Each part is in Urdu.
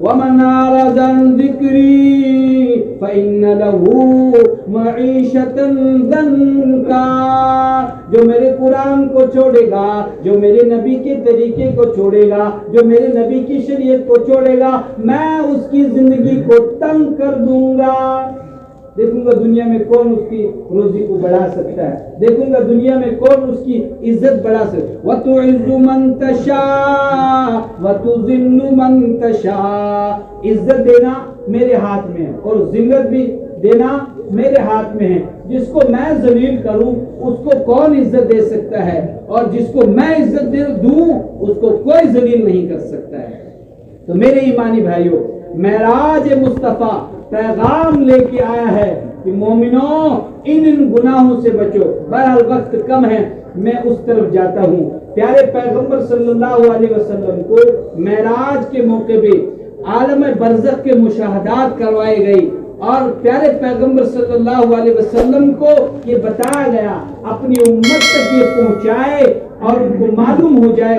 وَمَنْ أَعْرَضَ عَنْ ذِكْرِي فَإِنَّ لَهُ مَعِيشَةً ضَنْكًا، جو میرے قرآن کو چھوڑے گا، جو میرے نبی کے طریقے کو چھوڑے گا، جو میرے نبی کی شریعت کو چھوڑے گا، میں اس کی زندگی کو تنگ کر دوں گا۔ دیکھوں گا دنیا میں کون اس کی روزی کو بڑھا سکتا ہے، دیکھوں گا دنیا میں کون اس کی عزت بڑھا سکتا ہے۔ وَتُعِزُّ مَن تَشَاءُ وَتُذِلُّ مَن تَشَاءُ، عزت دینا میرے ہاتھ میں ہے اور ذلت بھی دینا میرے ہاتھ میں ہے۔ جس کو میں ذلیل کروں اس کو کون عزت دے سکتا ہے، اور جس کو میں عزت دوں اس کو کوئی ذلیل نہیں کر سکتا ہے۔ تو میرے ایمانی بھائیوں، معراج مصطفیٰ پیغام لے کے آیا ہے کہ مومنوں ان گناہوں سے بچو۔ بہرحال وقت کم ہے، میں اس طرف جاتا ہوں۔ پیارے پیغمبر صلی اللہ علیہ وسلم کو معراج کے موقع پہ عالم برزخ کے مشاہدات کروائے گئے، اور پیارے پیغمبر صلی اللہ علیہ وسلم کو یہ بتایا گیا اپنی امت تک یہ پہنچائے اور ان کو معلوم ہو جائے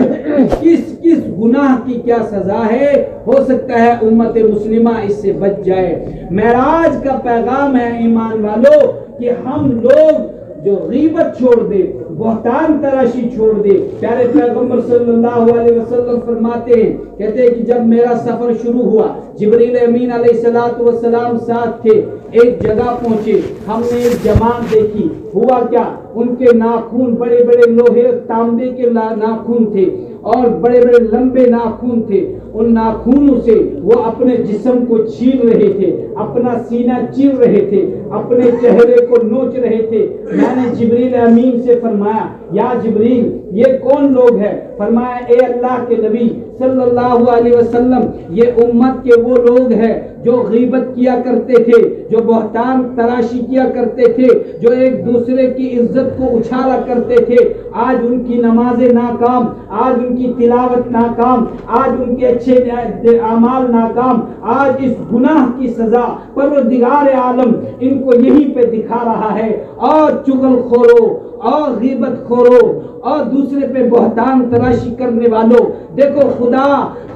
کس کس گناہ کی کیا سزا ہے، ہو سکتا ہے امت مسلمہ اس سے بچ جائے۔ معراج کا پیغام ہے ایمان والو کہ ہم لوگ جو غیبت چھوڑ دے، بہتان تراشی چھوڑ دے۔ پیارے پیغمبر صلی اللہ علیہ وسلم فرماتے ہیں، کہتے ہیں کہ جب میرا سفر شروع ہوا، جبریل امین علیہ السلام ساتھ تھے، ایک جگہ پہنچے، ہم نے ایک جماعت دیکھی۔ ہوا کیا، ان کے ناخون بڑے بڑے لوہے تانبے کے ناخون تھے اور بڑے بڑے لمبے ناخون تھے۔ ان ناخونوں سے وہ اپنے جسم کو چیر رہے تھے، اپنا سینہ چیر رہے تھے، اپنے چہرے کو نوچ رہے تھے۔ میں نے جبریل امین سے فرمایا، یا جبریل یہ کون لوگ ہیں؟ فرمایا، اے اللہ کے نبی صلی اللہ علیہ وسلم، یہ امت کے وہ لوگ ہیں جو غیبت کیا کرتے تھے، جو بہتان تراشی کیا کرتے تھے، جو ایک دوسرے کی عزت کو اچھالا کرتے تھے۔ آج ان کی نمازیں ناکام، آج ان کی تلاوت ناکام، آج ان کے اچھے اعمال ناکام، آج اس گناہ کی سزا پروردگار عالم ان کو یہیں پہ دکھا رہا ہے۔ اور چغل خورو اور غیبت خورو اور دوسرے پہ بہتان تراشی کرنے والوں، دیکھو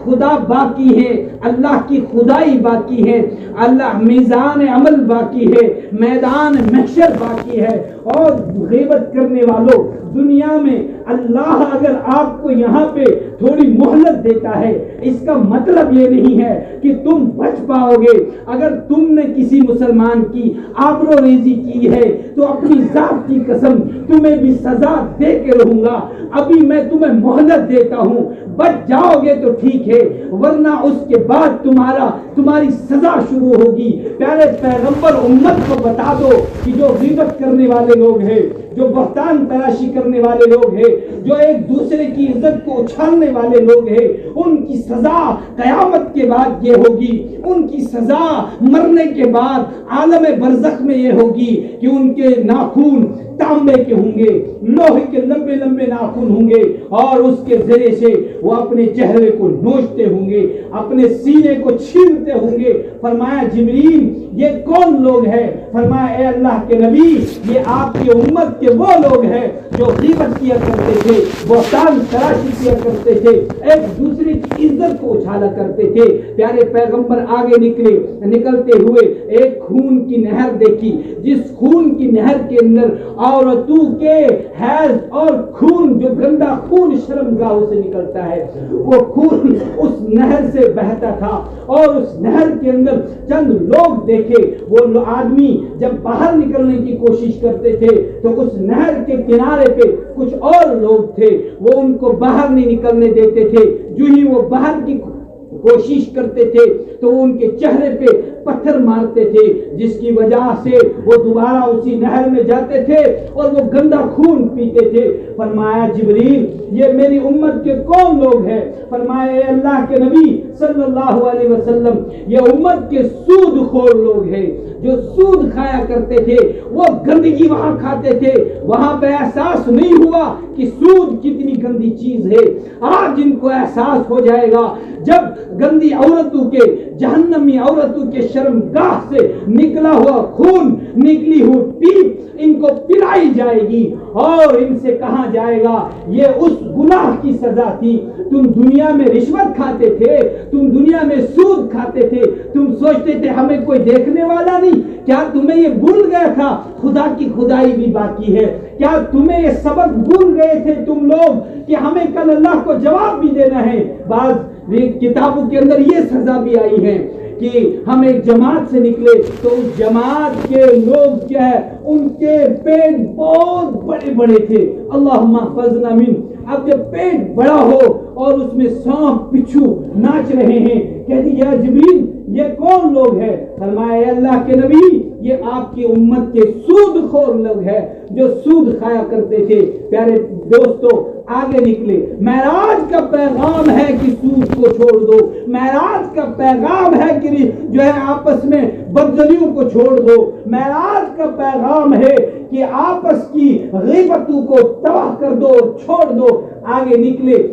خدا باقی ہے، اللہ کی خدائی باقی ہے، اللہ میزان عمل باقی ہے، میدان محشر باقی ہے۔ اور غیبت کرنے والوں، دنیا میں اللہ اگر آپ کو یہاں پہ تھوڑی مہلت دیتا ہے، اس کا مطلب یہ نہیں ہے کہ تم بچ پاؤ گے۔ اگر تم نے کسی مسلمان کی آبرو ریزی کی ہے تو اپنی ذات کی قسم تمہیں بھی سزا دے کے رہوں گا۔ ابھی میں تمہیں مہلت دیتا ہوں، بچ جاؤ گے تو ٹھیک ہے، ورنہ اس کے بعد تمہاری سزا شروع ہوگی۔ پیارے پیغمبر امت کو بتا دو کہ جو غیبت کرنے والے لوگ ہیں، جو بہتان تراشی کرنے والے لوگ ہیں، جو ایک دوسرے کی عزت کو اچھالنے والے لوگ ہیں، ان کی سزا قیامت کے بعد یہ ہوگی، ان کی سزا مرنے کے بعد عالم برزخ میں یہ ہوگی کہ ان کے ناخون تانبے کے ہوں گے، لوہے کے لمبے لمبے ناخن ہوں گے، اور اس کے ذریعے سے وہ اپنے چہرے کو نوچتے ہوں گے، اپنے سینے کو چھیلتے ہوں گے۔ فرمایا جبریل یہ کون لوگ ہیں؟ فرمایا اے اللہ کے نبی یہ آپ کی امت کے وہ لوگ ہیں جو غیبت کیا کرتے تھے، بہتان تراشی کیا کرتے تھے، ایک دوسرے کی عزت کو اچھالا کرتے تھے۔ پیارے پیغمبر آگے نکلتے ہوئے ایک خون کی نہر دیکھی، جس خون کی نہر کے اندر عورتوں کے حیض اور خون، جو گندا خون شرمگاہوں سے نکلتا ہے، وہ خون اس نہر سے بہتا تھا، اور اس نہر کے اندر چند لوگ دیکھے۔ وہ آدمی جب باہر نکلنے کی کوشش کرتے تھے تو اس نہر کے کنارے پہ کچھ اور لوگ تھے، وہ ان کو باہر نہیں نکلنے دیتے تھے۔ جو ہی وہ باہر کی کوشش کرتے تھے تو وہ ان کے چہرے پہ پتھر مارتے تھے، جس کی وجہ سے وہ دوبارہ اسی نہر میں جاتے تھے اور وہ گندا خون پیتے تھے۔ فرمایا جبریل یہ میری امت کے کون لوگ ہیں؟ فرمایا اے اللہ کے نبی صلی اللہ علیہ وسلم یہ امت کے سود خور لوگ ہیں، جو سود کھایا کرتے تھے وہ گندگی وہاں کھاتے تھے، وہاں پہ احساس نہیں ہوا کہ سود کتنی گندی چیز ہے۔ آج ان کو احساس ہو جائے گا جب گندی عورتوں کے، جہنمی عورتوں کے شرمگاہ سے نکلا ہوا خون، نکلی ہوئی پیپ ان کو پلائی جائے گی اور ان سے کہا جائے گا یہ اس گناہ کی سزا تھی۔ تم دنیا میں رشوت کھاتے تھے، تم دنیا میں سود کھاتے تھے، تم سوچتے تھے ہمیں کوئی دیکھنے والا نہیں، کیا تمہیں یہ بھول گیا تھا خدا کی خدائی بھی باقی ہے؟ کیا تمہیں یہ سبق بھول گئے تھے تم لوگ کہ ہمیں کل اللہ کو جواب بھی دینا ہے؟ بعض کتابوں کے اندر یہ سزا بھی آئی ہے کہ ہم ایک جماعت سے نکلے تو اس جماعت کے لوگ کیا ہے، ان کے پیٹ بہت بڑے بڑے تھے، اللہم احفظنا من۔ اب جب پیٹ بڑا ہو اور اس میں سانپ بچھو ناچ رہے ہیں، کہتی یا جبریل یہ کون لوگ ہیں؟ فرمایا اے اللہ کے نبی یہ آپ کی امت کے سود خور لوگ ہیں جو سود کھایا کرتے تھے۔ پیارے دوستو آگے نکلے، معراج کا پیغام ہے کہ سود کو چھوڑ دو، معراج کا پیغام ہے کہ جو ہے آپس میں بدزنیوں کو چھوڑ دو، معراج کا پیغام ہے کہ آپس کی غیبتوں کو تباہ کر دو، چھوڑ دو۔ آگے نکلے،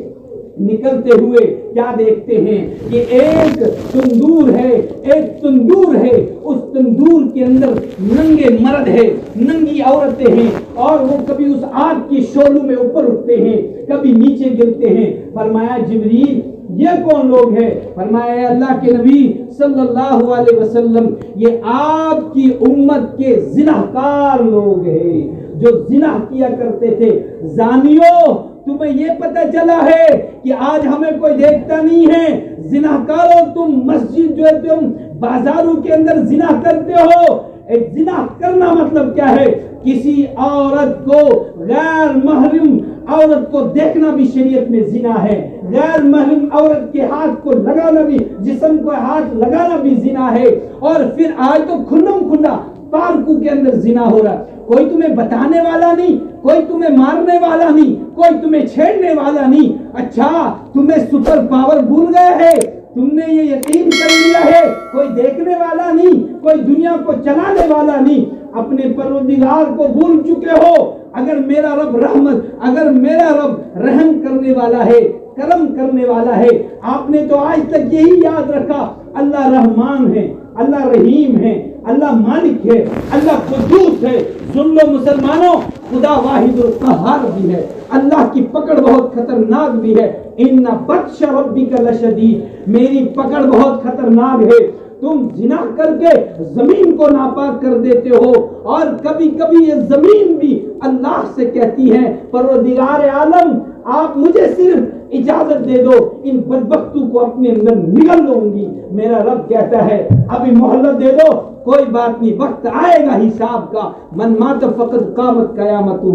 نکلتے ہوئے کیا دیکھتے ہیں کہ ایک تندور ہے، ایک تندور ہے، اس تندور کے اندر ننگے مرد ہے، ننگی عورتیں ہیں اور وہ کبھی اس آگ کی شعلوں میں اوپر اٹھتے ہیں، کبھی نیچے گرتے ہیں۔ فرمایا جبریل یہ کون لوگ ہیں؟ فرمایا اے اللہ کے نبی صلی اللہ علیہ وسلم یہ آپ کی امت کے زناکار لوگ ہیں جو زنا کیا کرتے تھے۔ زانیوں تمہیں یہ پتہ چلا ہے کہ آج ہمیں کوئی دیکھتا نہیں ہے، زناکاروں تم مسجد جو ہے تم بازاروں کے اندر زنا کرتے ہو۔ ایک زنا کرنا مطلب کیا ہے؟ کسی عورت کو، غیر محرم عورت کو دیکھنا بھی شریعت میں زنا ہے، غیر محرم عورت کے ہاتھ کو لگانا بھی، جسم کو ہاتھ لگانا بھی زنا ہے۔ اور پھر آج تو کھلم کھلا پارکوں کے اندر زنا ہو رہا، کوئی تمہیں بتانے والا نہیں، کوئی تمہیں مارنے والا نہیں، کوئی تمہیں چھیڑنے والا نہیں۔ اچھا تمہیں سپر پاور بھول گئے ہے، تم نے یہ یقین کر لیا ہے کوئی دیکھنے والا نہیں، کوئی دنیا کو چلانے والا نہیں، اپنے پروردگار کو بھول چکے ہو۔ اگر میرا رب رحمت، اگر میرا رب رحم کرنے والا ہے، کرم کرنے والا ہے، آپ نے تو آج تک یہی یاد رکھا اللہ رحمان ہے، اللہ رحیم ہے، اللہ مالک ہے، اللہ قدوس ہے۔ سن لو مسلمانوں، خدا واحد القہار بھی ہے، اللہ کی پکڑ بہت خطرناک بھی ہے۔ ان بطش ربک لشدید، میری پکڑ بہت خطرناک ہے۔ تم زنا کر کے زمین کو ناپاک کر دیتے ہو اور کبھی کبھی یہ زمین بھی اللہ سے کہتی ہے پروردگار عالم آپ مجھے صرف اجازت دے دو، ان بدبختوں کو اپنے اندر نگل لوں گی۔ میرا رب کہتا ہے ابھی مہلت دے دو، کوئی بات نہیں، وقت آئے گا حساب کا۔ من مات فقد قامت قیامتہ،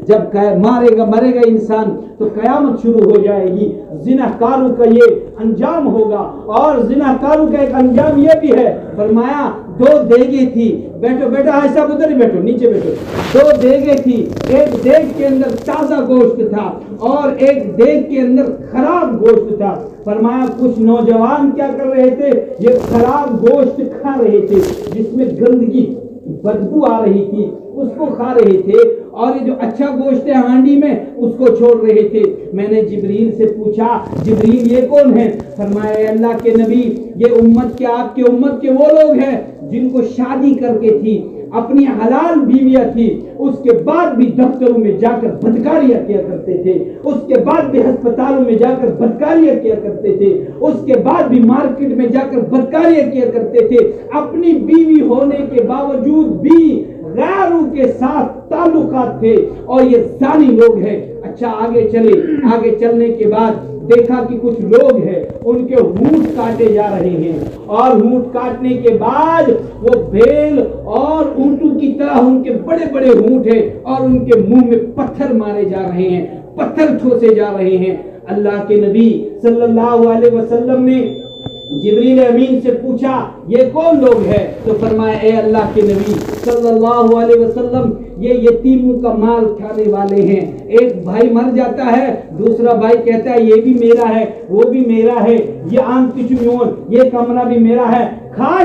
جب مرے گا انسان تو قیامت شروع ہو جائے گی۔ زناکاروں کا یہ انجام ہوگا، اور زناکاروں کا ایک انجام یہ بھی ہے، فرمایا دو دیگیں تھی، بیٹھو بیٹا ایسا ادھر ہی بیٹھو، نیچے بیٹھو۔ دو دیگیں تھی، ایک دیگ کے اندر تازہ گوشت تھا اور ایک دیگ کے اندر خراب گوشت تھا۔ فرمایا کچھ نوجوان کیا کر رہے تھے، یہ خراب گوشت کھا رہے تھے جس میں گندگی بدبو آ رہی تھی، اس کو کھا رہے تھے، اور یہ جو اچھا گوشت ہے ہانڈی میں اس کو چھوڑ رہے تھے۔ میں نے جبریل سے پوچھا جبریل یہ کون ہے؟ فرمایا اے اللہ کے نبی یہ امت کے، آپ کے امت کے وہ لوگ ہیں جن کو شادی کر کے تھی، اپنی حلال بیویاں تھی، اس کے بعد بھی دفتروں میں جا کر بدکاریاں کیا کرتے تھے، اس کے بعد بھی ہسپتالوں میں جا کر بدکاریاں کیا کرتے تھے، اس کے بعد بھی مارکیٹ میں جا کر بدکاریاں کیا کرتے تھے، اپنی بیوی ہونے کے باوجود بھی غیروں کے ساتھ تعلقات تھے، اور یہ زانی لوگ ہیں۔ اچھا آگے چلے، آگے چلنے کے بعد دیکھا کہ کچھ لوگ ہیں ان کے ہونٹ کاٹے جا رہے ہیں، اور ہونٹ کاٹنے کے بعد وہ بھیل اور اونٹوں کی طرح ان کے بڑے بڑے ہونٹ ہیں، اور ان کے منہ میں پتھر مارے جا رہے ہیں، پتھر ٹھوسے جا رہے ہیں۔ اللہ کے نبی صلی اللہ علیہ وسلم نے جبریل امین سے پوچھا یہ کون لوگ ہیں؟ تو فرمایا اے اللہ کے نبی صلی اللہ علیہ وسلم یہ یتیموں کا مال کھانے والے ہیں۔ ایک بھائی مر جاتا ہے، دوسرا بھائی کہتا ہے یہ بھی میرا ہے، وہ بھی میرا ہے، یہ آن کچھ یہ کمرہ بھی میرا ہے، کھا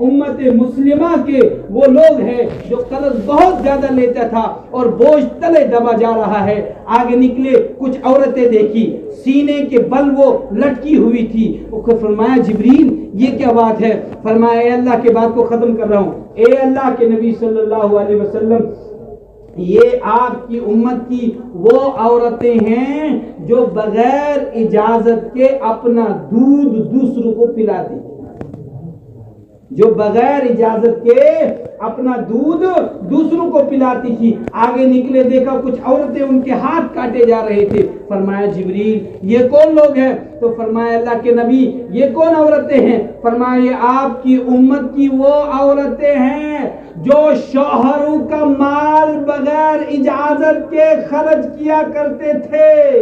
امت مسلمہ کے وہ لوگ ہیں جو قرض بہت زیادہ لیتا تھا اور بوجھ تلے دبا جا رہا ہے. آگے نکلے, کچھ عورتیں دیکھی, سینے کے بل وہ لٹکی ہوئی تھی. فرمایا جبریل یہ کیا بات ہے؟ فرمایا اے اللہ کے بات کو ختم کر رہا ہوں, اے اللہ کے نبی صلی اللہ علیہ وسلم, یہ آپ کی امت کی وہ عورتیں ہیں جو بغیر اجازت کے اپنا دودھ دوسروں کو پلاتی ہیں, جو بغیر اجازت کے اپنا دودھ دوسروں کو پلاتی تھی. آگے نکلے, دیکھا کچھ عورتیں ان کے ہاتھ کاٹے جا رہے تھے. فرمایا جبریل یہ کون لوگ ہیں؟ تو فرمایا اللہ کے نبی یہ کون عورتیں ہیں؟ فرمایا یہ آپ کی امت کی وہ عورتیں ہیں جو شوہروں کا مال بغیر اجازت کے خرچ کیا کرتے تھے.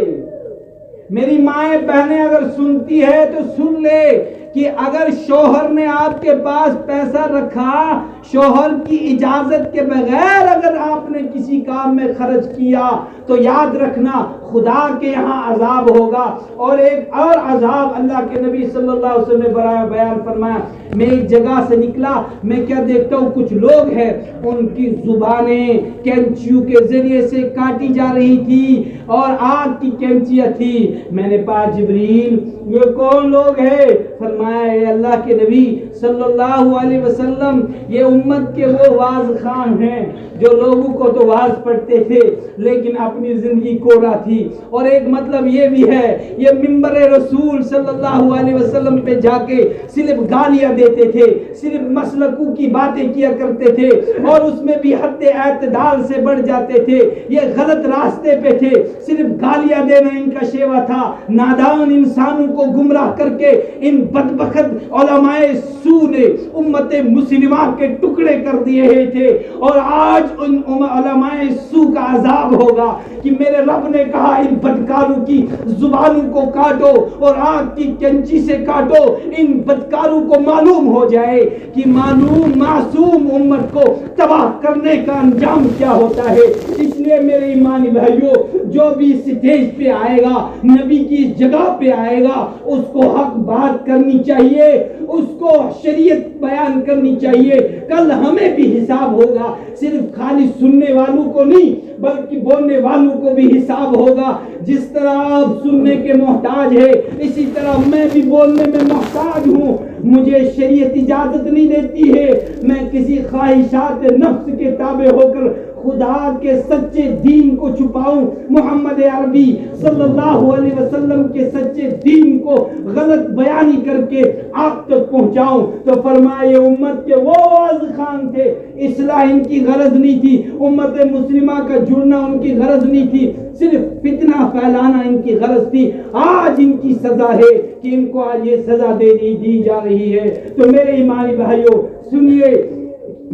میری مائیں بہنیں اگر سنتی ہے تو سن لے کہ اگر شوہر نے آپ کے پاس پیسہ رکھا, شوہر کی اجازت کے بغیر اگر آپ نے کسی کام میں خرچ کیا تو یاد رکھنا خدا کے یہاں عذاب ہوگا. اور ایک اور عذاب اللہ کے نبی صلی اللہ علیہ وسلم نے بیان فرمایا. میں ایک جگہ سے نکلا, میں کیا دیکھتا ہوں, کچھ لوگ ہیں ان کی زبانیں کینچیوں کے ذریعے سے کاٹی جا رہی تھی اور آگ کی کینچیاں تھی. میں نے کہا جبریل یہ کون لوگ ہیں؟ فرمایا اے اللہ کے نبی صلی اللہ علیہ وسلم یہ امت کے وہ واعظ خان ہیں جو لوگوں کو تو واعظ پڑھتے تھے لیکن اپنی زندگی کوڑا تھی. اور ایک مطلب یہ بھی ہے یہ منبر رسول صلی اللہ علیہ وسلم پہ جا کے صرف گالیاں دیتے تھے, صرف مسلکوں کی باتیں کیا کرتے تھے اور اس میں بھی حد اعتدال سے بڑھ جاتے تھے. یہ غلط راستے پہ تھے, صرف گالیاں دینا ان کا شیوا تھا. نادان انسانوں کو گمراہ کر کے ان بدبخت علماء سو نے امت مسلمہ کے ٹکڑے کر دیے تھے. اور آج ان علماء سو کا عذاب ہوگا کہ میرے رب نے کہا ان بدکاروں کی زبانوں کو کاٹو اور آگ کی کینچی سے کاٹو. ان بدکاروں کو معلوم ہو جائے کہ معصوم امت کو تباہ کرنے کا انجام کیا ہوتا ہے. اس لیے میرے ایمانی بھائیوں, جو بھی سٹیج پہ آئے گا, نبی کی جگہ پہ آئے گا, اس کو حق بات کرنی چاہیے, اس کو شریعت بیان کرنی چاہیے. کل ہمیں بھی حساب ہوگا, صرف خالی سننے والوں کو نہیں بلکہ بولنے والوں کو بھی حساب ہوگا. جس طرح آپ سننے کے محتاج ہے اسی طرح میں بھی بولنے میں محتاج ہوں. مجھے شریعت اجازت نہیں دیتی ہے میں کسی خواہشات نفس کے تابع ہو کر خدا کے سچے دین کو چھپاؤں, محمد عربی صلی اللہ علیہ وسلم کے سچے دین کو غلط بیانی کر کے آپ تک پہنچاؤں. تو فرمائے امت کے وہ واعظ خان تھے, اصلاح ان کی غرض نہیں تھی, امت مسلمہ کا جڑنا ان کی غرض نہیں تھی, صرف فتنہ پھیلانا ان کی غرض تھی. آج ان کی سزا ہے کہ ان کو آج یہ سزا دی جا رہی ہے. تو میرے ایمانی بھائیوں سنیے,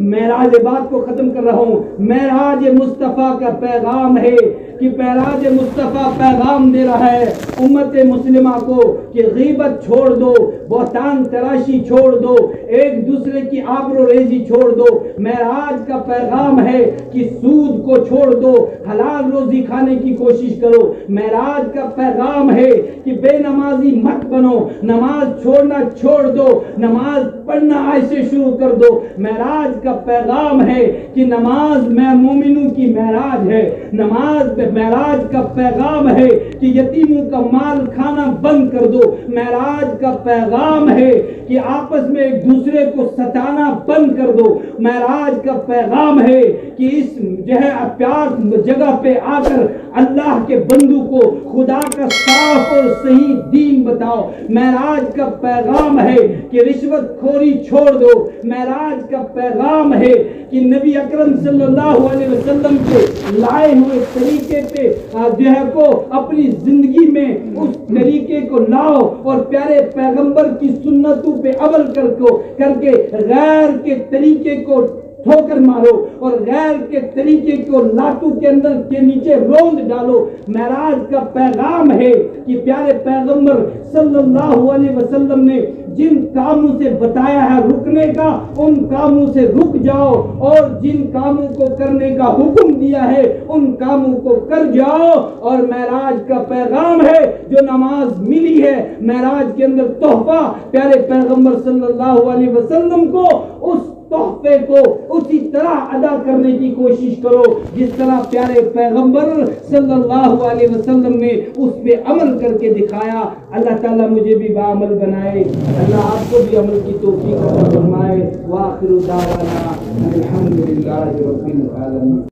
معراج بات کو ختم کر رہا ہوں. معراج مصطفیٰ کا پیغام ہے کہ معراج مصطفیٰ پیغام دے رہا ہے امت مسلمہ کو کہ غیبت چھوڑ دو, بہتان تراشی چھوڑ دو, ایک دوسرے کی آبرو ریزی چھوڑ دو. معراج کا پیغام ہے کہ سود کو چھوڑ دو, حلال روزی کھانے کی کوشش کرو. معراج کا پیغام ہے کہ بے نمازی مت بنو, نماز چھوڑنا چھوڑ دو, نماز پڑھنا ایسے شروع کر دو. معراج کا پیغام ہے کہ نماز میں مومنوں کی معراج ہے. معراج کا پیغام ہے کہ یتیموں کا مال کھانا بند کر دو. معراج کا پیغام ہے کہ آپس میں ایک دوسرے کو ستانا بند کر دو. معراج کا پیغام ہے کہ اس پیار جگہ پہ آ کر اللہ کے بندوں کو خدا کا صاف اور صحیح دین بتاؤ. معراج کا پیغام ہے کہ رشوت خوری چھوڑ دو. معراج کا پیغام ہے کہ نبی اکرم صلی اللہ علیہ وسلم کے لائے ہوئے طریقے پہ کو اپنی زندگی میں اس طریقے کو لاؤ اور پیارے پیغمبر کی سنتوں پہ عمل کر کے غیر کے طریقے کو ٹھوکر مارو اور غیر کے طریقے کو لاتو کے اندر کے نیچے روند ڈالو. معراج کا پیغام ہے کہ پیارے پیغمبر صلی اللہ علیہ وسلم نے جن کاموں سے بتایا ہے رکنے کا ان کاموں سے رک جاؤ، اور جن کاموں کو کرنے کا حکم دیا ہے ان کاموں کو کر جاؤ. اور معراج کا پیغام ہے جو نماز ملی ہے معراج کے اندر تحفہ، پیارے پیغمبر صلی اللہ علیہ وسلم کو اس تحفے کو اسی طرح ادا کرنے کی کوشش کرو جس طرح پیارے پیغمبر صلی اللہ علیہ وسلم نے اس پہ عمل کر کے دکھایا. اللہ تعالیٰ مجھے بھی بعمل بنائے، اللہ آپ کو بھی عمل کی توفیق عطا فرمائے. وآخر دعوانا الحمدللہ رب العالمین.